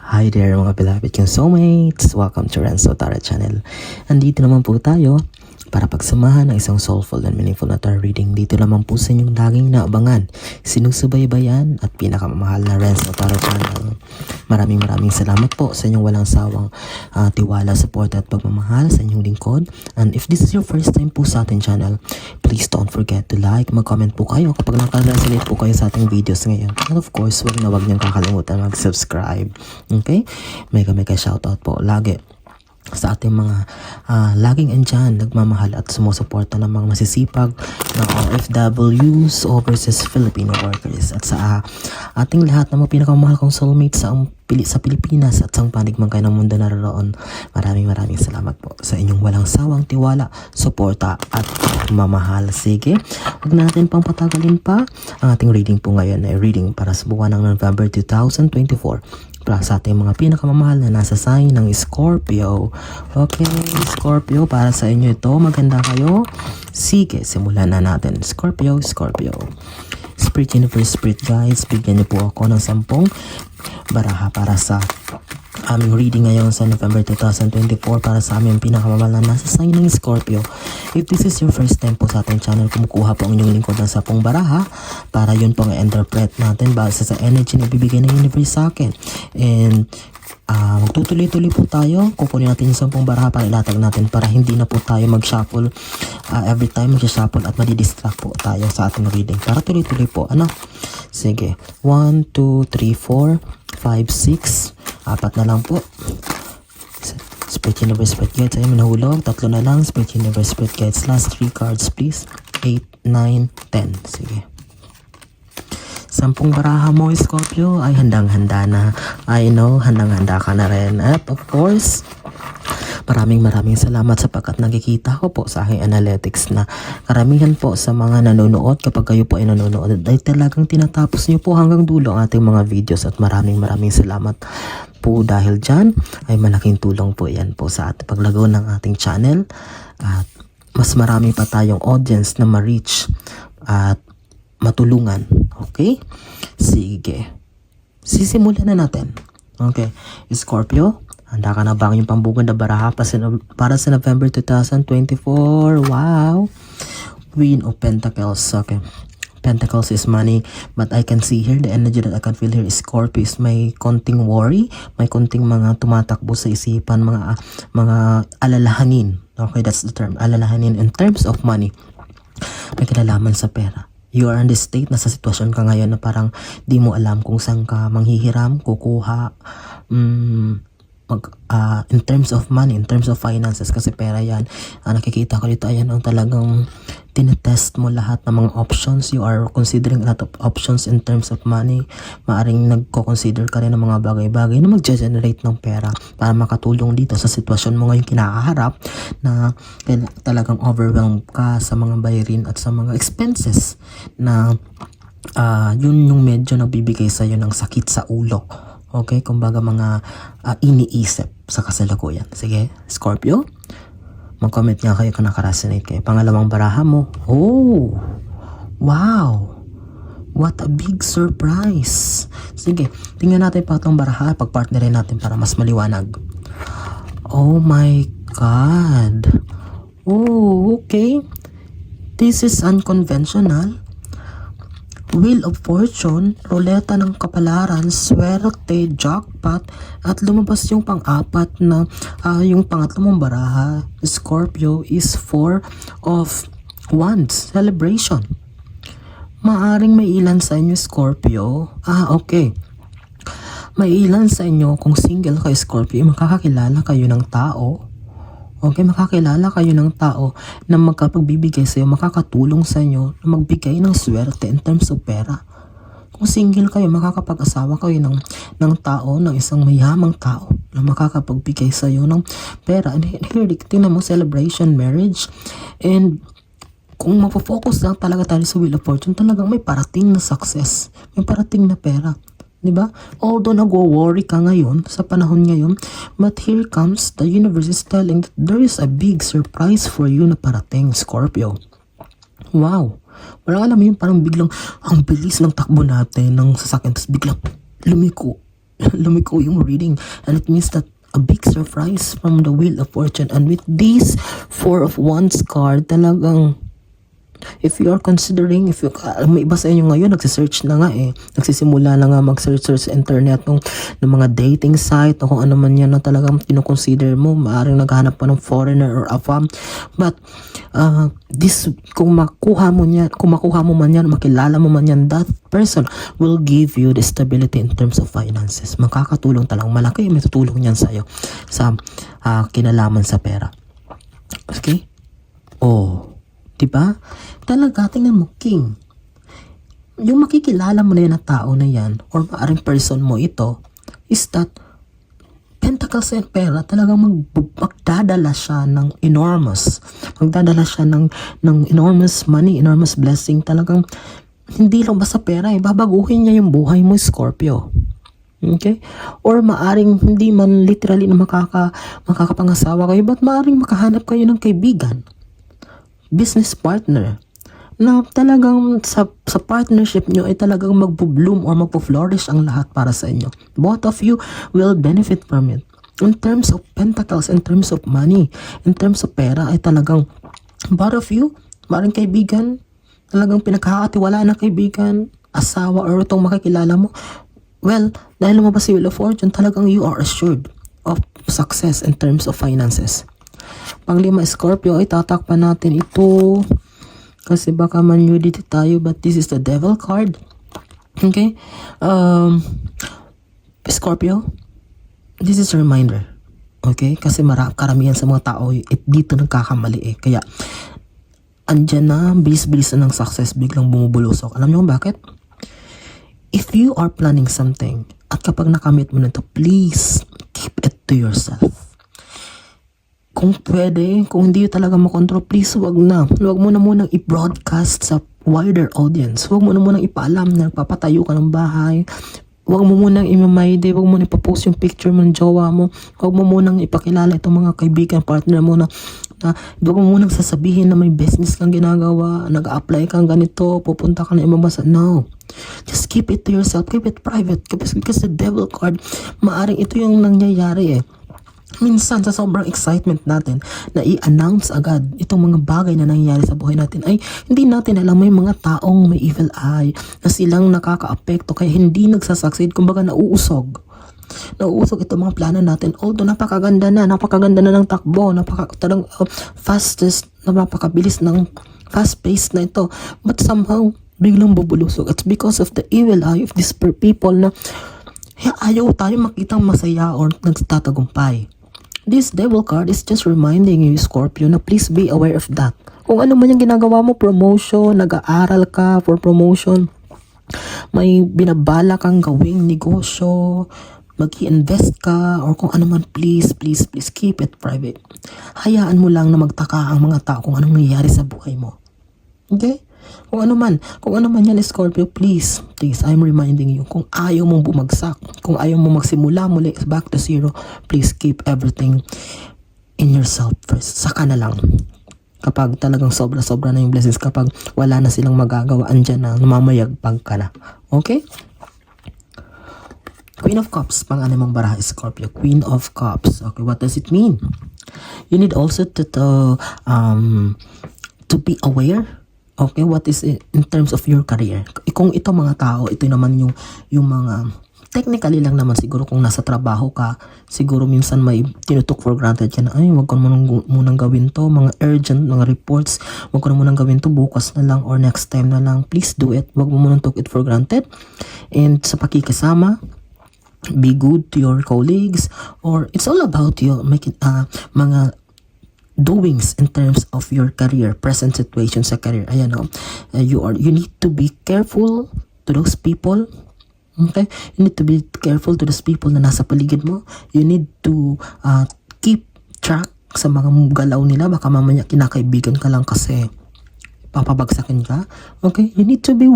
Hi there mga beloved kong soulmates! Welcome to Renzo Tarot Channel. Andito naman po tayo para pagsamahan ng isang soulful and meaningful na tarot reading. Dito naman po sa inyong laging naabangan, sinusubaybayan at pinakamamahal na Renzo Tarot Channel. Maraming salamat po sa inyong walang sawang tiwala, support at pagmamahal sa inyong lingkod. And if this is your first time po sa ating channel, please don't forget to like, mag-comment po kayo kapag nakaresonate po kayo sa ating videos ngayon. And of course, wag niyong kakalimutan mag-subscribe. Okay? Mega shoutout po lagi sa ating mga laging andyan, nagmamahal at sumusuporta ng mga masisipag na OFWs, overseas Filipino workers, at sa ating lahat ng mga pinakamahal kong soulmates sa Pilipinas at sa panig man kayo ng mundo naroon. Maraming salamat po sa inyong walang sawang tiwala, suporta at mamahal. Sige, huwag natin pang patagalin pa. Ang ating reading po ngayon ay reading para sa buwan ng November 2024 para sa ating mga pinakamamahal na nasa sign ng Scorpio. Okay, Scorpio, para sa inyo ito. Maganda kayo. Sige, simulan na natin. Scorpio. Spirit Universe, Spirit Guides, bigyan niyo po ako ng 10 baraha para sa aming reading ngayon sa November 2024 para sa aming pinakamamahal na nasa sign ng Scorpio. If this is your first time po sa ating channel, kumukuha po ang inyong lingkod ng 10 baraha para yun po i-interpret natin base sa energy na bibigay ng universe sa akin. And magtutuloy-tuloy po tayo. Kukunin natin yung 10 baraha para ilatag natin para hindi na po tayo mag-shuffle every time mag-shuffle at madidistract po tayo sa ating reading. Para tuloy-tuloy po. Ano? Sige. 1, 2, 3, 4, 5, 6. 4 na lang po. Spirit Universe, Spirit Guides. Ayun, minahulog. 3 na lang. Spirit Universe, Spirit Guides. Last 3 cards, please. 8, 9, 10. Sige. 10 baraha mo, Scorpio, ay handang-handa na. I know, handang-handa ka na rin. At of course, maraming salamat sapagkat nakikita ko po sa aking analytics na karamihan po sa mga nanonood, kapag kayo po ay nanonood, ay talagang tinatapos niyo po hanggang dulo ang ating mga videos. At maraming salamat po dahil dyan ay malaking tulong po yan po sa ating paglago ng ating channel. At mas marami pa tayong audience na ma-reach at matulungan. Okay? Sige. Sisimulan na natin. Okay. Scorpio, handa ka na ba ang yung pambugod na baraha para sa November 2024? Wow! Queen of Pentacles. Okay. Pentacles is money, but I can see here, the energy that I can feel here is Scorpio is may konting worry, may konting mga tumatakbo sa isipan, mga alalahanin. Okay, that's the term. Alalahanin in terms of money. May kinalaman sa pera. You are in this state, nasa sitwasyon ka ngayon na parang di mo alam kung saan ka manghihiram, kukuha, in terms of money, in terms of finances, kasi pera yan. Nakikita ko dito, ayan ang talagang tinetest mo lahat ng mga options. You are considering a lot of options in terms of money. Maaring nagko-consider ka rin ng mga bagay-bagay na mag-generate ng pera para makatulong dito sa sitwasyon mo ngayon kinakaharap na talagang overwhelmed ka sa mga bayarin at sa mga expenses na yun yung medyo nagbibigay sa'yo ng sakit sa ulo. Okay, kumbaga mga iniisip sa kasalukuyan. Sige, Scorpio, mag-comment nga kayo kung nakaresonate kayo. Pangalawang baraha mo. Oh, wow, what a big surprise. Sige, tingnan natin pa itong baraha, pag-partnerin natin para mas maliwanag. Oh my God. Oh, okay, this is unconventional. Wheel of Fortune, ruleta ng kapalaran, swerte, jackpot, at lumabas yung pang-apat na yung pangatlo mong baraha, Scorpio, is 4 of Wands, celebration. Maaring may ilan sa inyo, Scorpio. Okay. May ilan sa inyo, kung single kayo, Scorpio, makakakilala kayo ng tao. Okay, makakilala kayo ng tao na magkapagbibigay sa iyo, makakatulong sa inyo na magbigay ng swerte in terms of pera. Kung single kayo, makakapag-asawa kayo ng tao, ng isang mayamang tao na makakapagbigay sa iyo ng pera. And here, tingnan mo, celebration, marriage. And kung mapofocus lang talaga tayo sa Wheel of Fortune, talagang may parating na success, may parating na pera. Diba? Although nagwo-worry ka ngayon, sa panahon ngayon, but here comes, the universe is telling that there is a big surprise for you na parating, Scorpio. Wow! Parang alam mo yun, parang biglang, ang bilis ng takbo natin ng sasakyan, tapos biglang lumiko. lumiko yung reading, and it means that a big surprise from the Wheel of Fortune. And with this Four of Wands card, talagang if you are considering, if you, may iba sa inyo ngayon, nagsisearch na nga nagsisimula na nga mag-search sa internet ng mga dating site o kung ano man yan na talagang tinoconsider mo, maaaring naghahanap pa ng foreigner or a fam. But this, kung makuha mo man yan, makilala mo man yan, that person will give you the stability in terms of finances. Makakatulong talang malaki, may tutulong yan sa'yo sa kinalaman sa pera. Okay? Diba? Talaga, tingnan mo, King. Yung makikilala mo na yan na tao na yan, or maaring person mo ito, is that Pentacles and pera, talagang magdadala siya ng enormous. Magdadala siya ng enormous money, enormous blessing. Talagang, hindi lang basta pera babaguhin niya yung buhay mo, Scorpio. Okay? Or maaring hindi man literally na makakapangasawa kayo, but maaring makahanap kayo ng kaibigan, business partner, na talagang sa partnership nyo ay talagang magbo-bloom or magpo-flourish ang lahat para sa inyo. Both of you will benefit from it. In terms of pentacles, in terms of money, in terms of pera, ay talagang both of you, maring kaibigan, talagang pinagkakatiwalaan na kaibigan, asawa, or itong makikilala mo, well, dahil lumabas si Wheel of Fortune, talagang you are assured of success in terms of finances. Panglima, Scorpio, ay tatakpan natin ito kasi baka manudity tayo, but this is the Devil card. Okay? Scorpio, this is a reminder. Okay? Kasi karamihan sa mga tao dito nagkakamali kaya andyan na, bilis-bilis na ng success, biglang bumubulusok. Alam niyo kung bakit? If you are planning something at kapag nakamit mo na ito, please keep it to yourself. Kung pwede, kung hindi talaga makontrol, please wag na. Wag mo na munang i-broadcast sa wider audience. Wag mo na munang ipaalam na nagpapatayo ka ng bahay. Wag mo munang imamayde, wag mo na ipapost yung picture mo ng jowa mo. Wag mo munang ipakilala itong mga kaibigan, partner mo na wag mo munang sasabihin na may business kang ginagawa, nag-a-apply kang ganito, pupunta ka na ibang bansa. No. Just keep it to yourself. Keep it private. Because the Devil card, maaring ito yung nangyayari minsan sa sobrang excitement natin na i-announce agad itong mga bagay na nangyayari sa buhay natin, ay hindi natin alam may mga taong may evil eye na silang nakaka-apekto kaya hindi nagsasucceed, kumbaga nauusog itong mga plano natin. Although napakaganda na ng takbo, napakabilis ng fast-paced na ito, but somehow biglang bubulusog. It's because of the evil eye of these people na ayaw tayo makitang masaya or nagtatagumpay. This Devil card is just reminding you, Scorpio, na please be aware of that. Kung ano man yung ginagawa mo, promotion, nag-aaral ka for promotion, may binabala kang gawing negosyo, mag-i-invest ka, or kung ano man, please keep it private. Hayaan mo lang na magtaka ang mga tao kung anong nangyayari sa buhay mo. Okay? Kung ano man yan, Scorpio, please, I'm reminding you, kung ayaw mong bumagsak, kung ayaw mong magsimula muli, back to zero, please keep everything in yourself first. Saka na lang. Kapag talagang sobra-sobra na yung blessings, kapag wala na silang magagawa, andyan na, namamayagpag ka na. Okay? Queen of Cups, pang-animang baraha, Scorpio. Queen of Cups. Okay, what does it mean? You need also to be aware. Okay, what is it in terms of your career? Kung ito mga tao, ito naman yung mga, technically lang naman siguro kung nasa trabaho ka, siguro minsan may tinutok for granted yan, ay wag ko munang gawin to, mga urgent, mga reports, wag ko na munang gawin to, bukas na lang or next time na lang. Please do it. Wag mo munang took it for granted. And sa pakikisama, be good to your colleagues, or it's all about you making mga doings in terms of your career, present situation sa career. Ayan you need to be careful to those people. Okay? You need to be careful to those people na nasa paligid mo. You need to keep track sa mga galaw nila. Baka mamaya kinakaibigan ka lang kasi papabagsakin ka. Okay? You need to be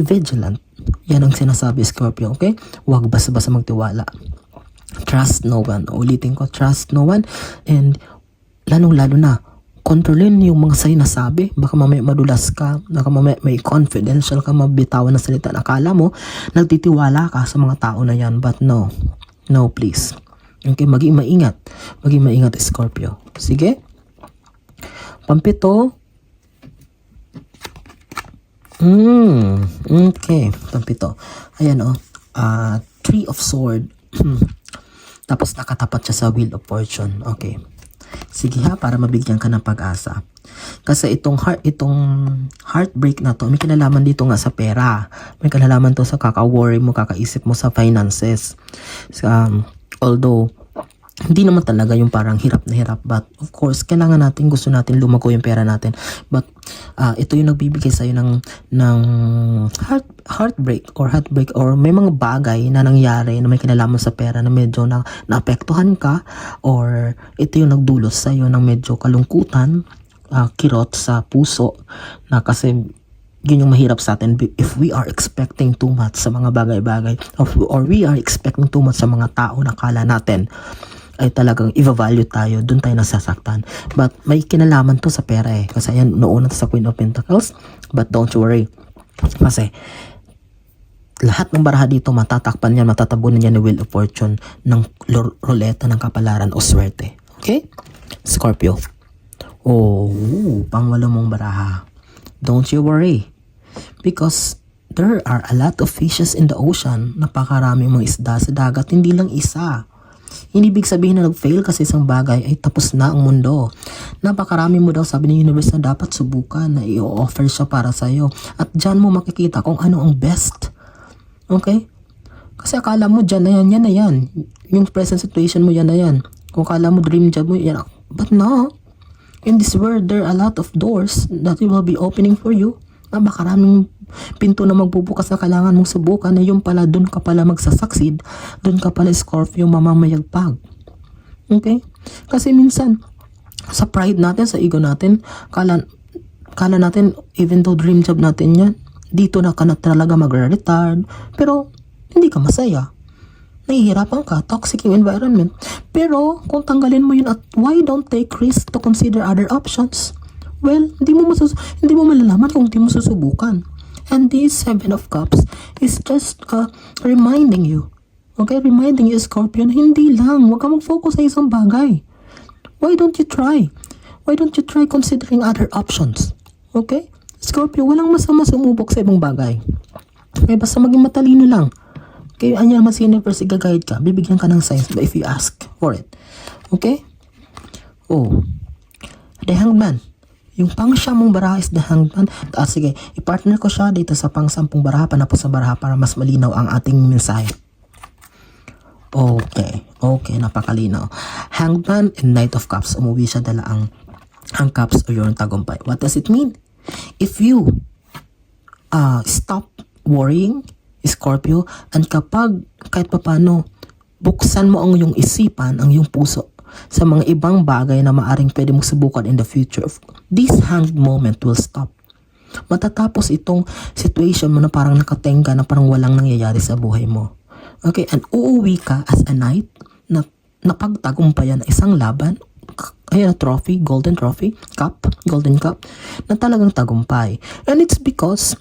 vigilant. Yan ang sinasabi, Scorpio. Okay? Huwag basta-basta magtiwala. Trust no one. Ulitin ko, trust no one. And lalong-lalo na, kontrolin yung mga sinasabi. Baka mamaya madulas ka, baka mamaya may confidential ka mabitawan na salita. Akala mo, nagtitiwala ka sa mga tao na yan. But no, no please. Okay, maging maingat. Maging maingat, Scorpio. Sige. Pampito. Okay, pampito. Ayan Three of Sword. Tapos nakatapat siya sa Wheel of Fortune. Okay. Sige ha, para mabigyan ka ng pag-asa. Kasi itong heartbreak na to, may kinalaman dito nga sa pera. May kinalaman to sa kaka-worry mo, kakaisip mo sa finances. Although, hindi naman talaga yung parang hirap na hirap. But, of course, kailangan natin, gusto natin lumago yung pera natin. But, ito yung nagbibigay sa'yo ng heartbreak or may mga bagay na nangyari na may kinalaman sa pera na medyo naapektuhan ka, or ito yung nagdulot sa'yo ng medyo kalungkutan, kirot sa puso, na kasi yun yung mahirap sa atin if we are expecting too much sa mga bagay-bagay, or we are expecting too much sa mga tao na kala natin ay talagang i-value tayo, dun tayo nasasaktan. But may kinalaman to sa pera kasi ayan, noon sa Queen of Pentacles. But don't worry, kasi lahat ng baraha dito matatakpan yan, matatabunan yan ng Wheel of Fortune, ng ruleta ng kapalaran o swerte. Okay? Scorpio. Pangwalo mong baraha. Don't you worry, because there are a lot of fishes in the ocean. Napakaraming mga isda sa dagat, hindi lang isa. Hindi ibig sabihin na nag-fail kasi isang bagay ay tapos na ang mundo. Napakarami mo daw, sabi ng universe, na dapat subukan, na i-offer siya para sa'yo. At dyan mo makikita kung ano ang best. Okay? Kasi akala mo dyan na yan, yan na yan. Yung present situation mo, yan na yan. Kung akala mo dream job mo, yan. But no. In this world, there are a lot of doors that will be opening for you. Napakaraming pinto na magbubukas na kailangan mong subukan, na yung pala dun ka pala magsasucceed, dun ka pala, Scorpio, mamamayagpag. Okay? Kasi minsan sa pride natin, sa ego natin, kala natin even though dream job natin yan, dito na ka na talaga magre-retard, pero hindi ka masaya, nahihirapan ka, toxic yung environment. Pero kung tanggalin mo yun, at why don't take risk to consider other options? Well, hindi mo malalaman kung hindi mo susubukan. And this Seven of Cups is just reminding you. Okay? Reminding you, Scorpio, na hindi lang. Huwag ka mag-focus sa isang bagay. Why don't you try? Why don't you try considering other options? Okay? Scorpio, walang masama sumubok sa ibang bagay. Okay? Basta maging matalino lang. Okay? Anya naman si universe, i-guide ka. Bibigyan ka ng signs if you ask for it. Okay? The Hangman. Yung pang-siyam mong baraha is the Hangman. Sige, i-partner ko siya dito sa pang-sampung baraha, panapos sa baraha, para mas malinaw ang ating mensahe. Okay, napakalinaw. Hangman and Knight of Cups. Umuwi siya dala ang cups o yung tagumpay. What does it mean? If you stop worrying, Scorpio, and kapag kahit papano buksan mo ang iyong isipan, ang iyong puso sa mga ibang bagay na maaring pwede mong subukan in the future, this hanged moment will stop. Matatapos itong situation mo na parang nakatenga, na parang walang nangyayari sa buhay mo. Okay, and uuwi ka as a knight na napagtagumpayan isang laban. Ayan, a trophy, golden trophy, golden cup, na talagang tagumpay. And it's because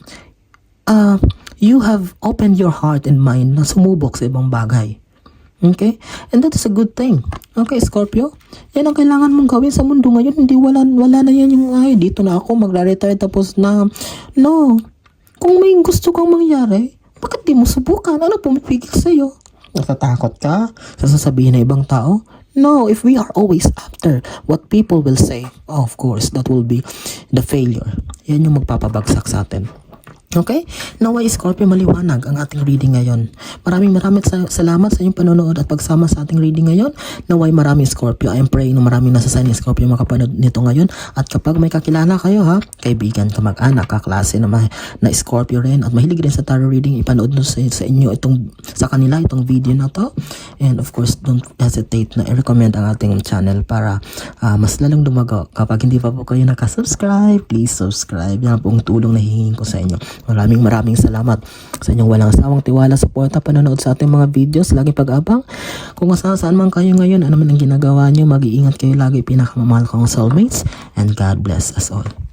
you have opened your heart and mind na sumubok sa ibang bagay. Okay? And that is a good thing. Okay, Scorpio? Yan ang kailangan mong gawin sa mundo ngayon. Hindi wala na yan yung, dito na ako, magre-retire tapos na. No. Kung may gusto kang mangyari, bakit di mo subukan? Ano pumipigil sa'yo? Natatakot ka sa sasabihin ng ibang tao? No, if we are always after what people will say, of course, that will be the failure. Yan yung magpapabagsak sa atin. Okay? Naway, Scorpio, maliwanag ang ating reading ngayon. Maraming salamat sa inyong panonood at pagsama sa ating reading ngayon. Naway, maraming Scorpio. I am praying na maraming nasa sign ni Scorpio makapanood nito ngayon. At kapag may kakilala kayo, kaibigan, kamag-anak, kaklase na Scorpio rin at mahilig rin sa tarot reading, ipanood nyo sa inyo sa kanila itong video na to. And of course, don't hesitate na i-recommend ang ating channel para mas lalong dumago. Kapag hindi pa po kayo nakasubscribe, please subscribe. Yan po ang tulong na hihingin ko sa inyo. Maraming salamat sa inyong walang sawang tiwala, suporta, panonood sa ating mga videos. Lagi pag-abang. Kung saan man kayo ngayon, ano man ang ginagawa nyo, mag-iingat kayo lagi. Pinakamamahal kong soulmates. And God bless us all.